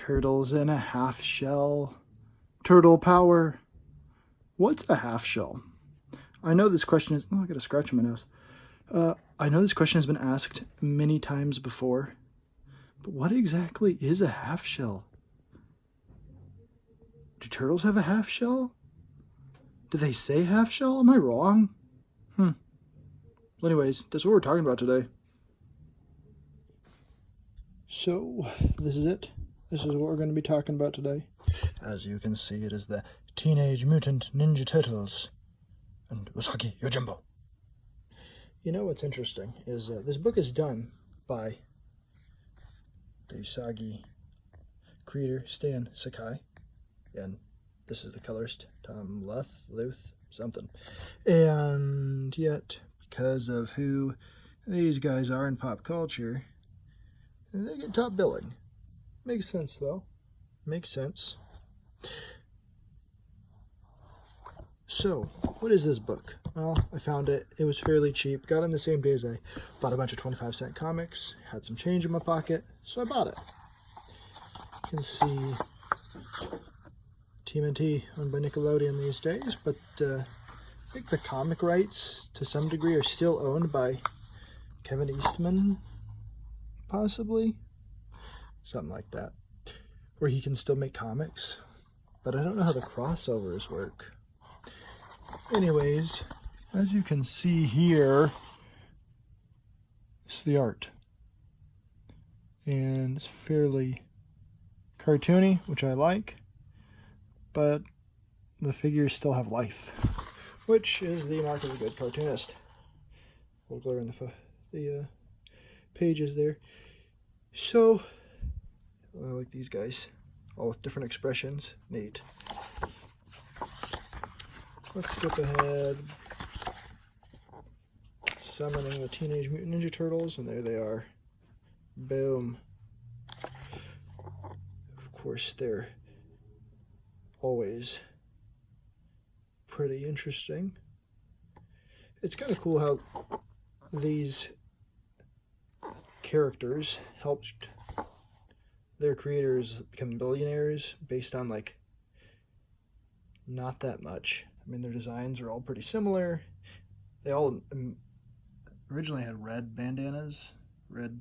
Turtles in a half shell. Turtle power. What's a half shell? I know this question is... Oh, I got a scratch on my nose. I know this question has been asked many times before. But what exactly is a half shell? Do turtles have a half shell? Do they say half shell? Am I wrong? Well, anyways, that's what we're talking about today. So, this is it. This is what we're going to be talking about today. As you can see, it is the Teenage Mutant Ninja Turtles and USAGI YOJIMBO. You know what's interesting is this book is done by the USAGI creator Stan Sakai, and this is the colorist Tom Luth, something. And yet, because of who these guys are in pop culture, they get top billing. Makes sense though. Makes sense. So, what is this book? Well, I found it. It was fairly cheap. Got it the same day as I bought a bunch of 25-cent comics. Had some change in my pocket, so I bought it. You can see TNMT owned by Nickelodeon these days, but I think the comic rights to some degree are still owned by Kevin Eastman, possibly. Something like that. Where he can still make comics. But I don't know how the crossovers work. Anyways, as you can see here, it's the art. And it's fairly cartoony, which I like. But the figures still have life, which is the mark of a good cartoonist. A little glare in the pages there. So, I like these guys, all with different expressions. Neat. Let's skip ahead. Summoning the Teenage Mutant Ninja Turtles, and there they are. Boom. Of course, they're always pretty interesting. It's kind of cool how these characters helped their creators become billionaires based on, like, not that much. I mean, their designs are all pretty similar. They all originally had red bandanas. Red,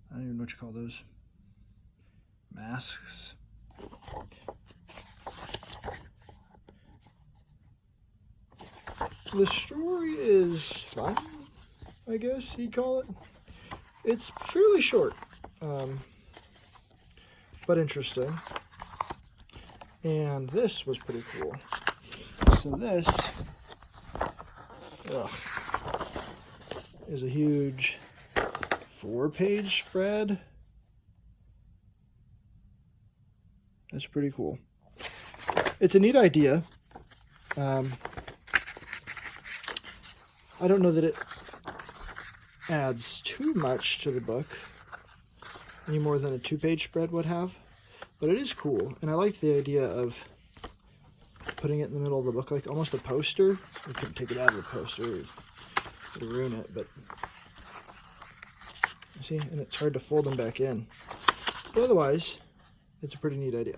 I don't even know what you call those. Masks. The story is fun, I guess you'd call it. It's fairly short, but interesting. And this was pretty cool. So this is a huge 4-page spread. That's pretty cool. It's a neat idea. I don't know that it adds too much to the book, any more than a 2-page spread would have, but it is cool, and I like the idea of putting it in the middle of the book, like almost a poster. You couldn't take it out of the poster, it would ruin it, but see, and it's hard to fold them back in. But otherwise, it's a pretty neat idea.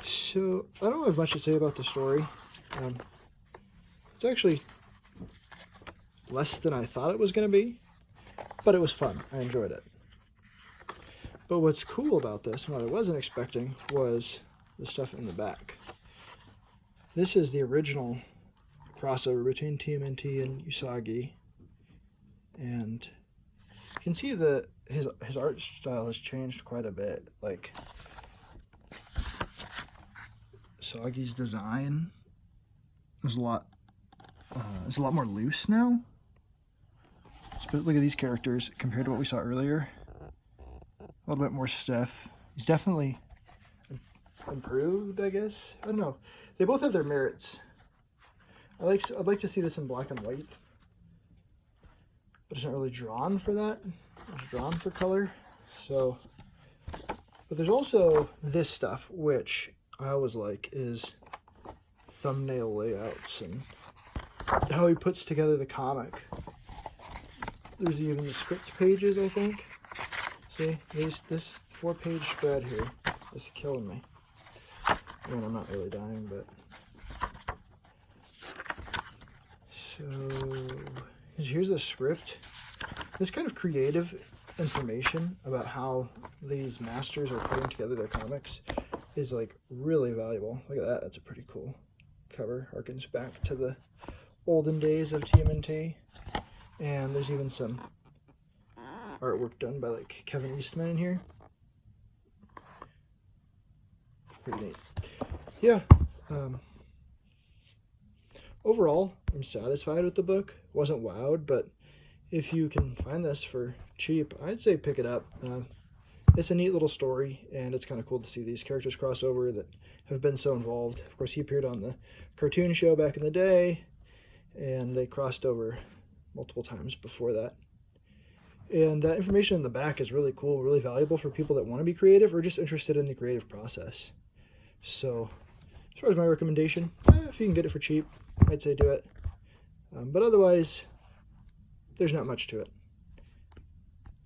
So, I don't have much to say about the story. It's actually less than I thought it was going to be, but it was fun. I enjoyed it. But what's cool about this, and what I wasn't expecting, was the stuff in the back. This is the original crossover between TNMT and USAGI, and you can see that his art style has changed quite a bit. Like, USAGI's design is a lot more loose now. So look at these characters compared to what we saw earlier. A little bit more stiff. He's definitely improved, I guess. I don't know. They both have their merits. I'd like to see this in black and white, but it's not really drawn for that. It's drawn for color. So, but there's also this stuff, which I always like, is thumbnail layouts and how he puts together the comic. There's even the script pages, I think. See, this 4-page spread here is killing me. I mean, I'm not really dying, but... So, here's the script. This kind of creative information about how these masters are putting together their comics is like really valuable. Look at that, that's a pretty cool cover. Harkens back to the olden days of TMNT. And there's even some artwork done by like Kevin Eastman in here. Pretty neat. Yeah. Overall, I'm satisfied with the book. Wasn't wowed, but if you can find this for cheap, I'd say pick it up. It's a neat little story, and it's kind of cool to see these characters cross over that have been so involved. Of course, he appeared on the cartoon show back in the day, and they crossed over multiple times before that. And that information in the back is really cool, really valuable for people that want to be creative or just interested in the creative process. So, as far as my recommendation, if you can get it for cheap, I'd say do it. But otherwise, there's not much to it.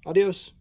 Adios.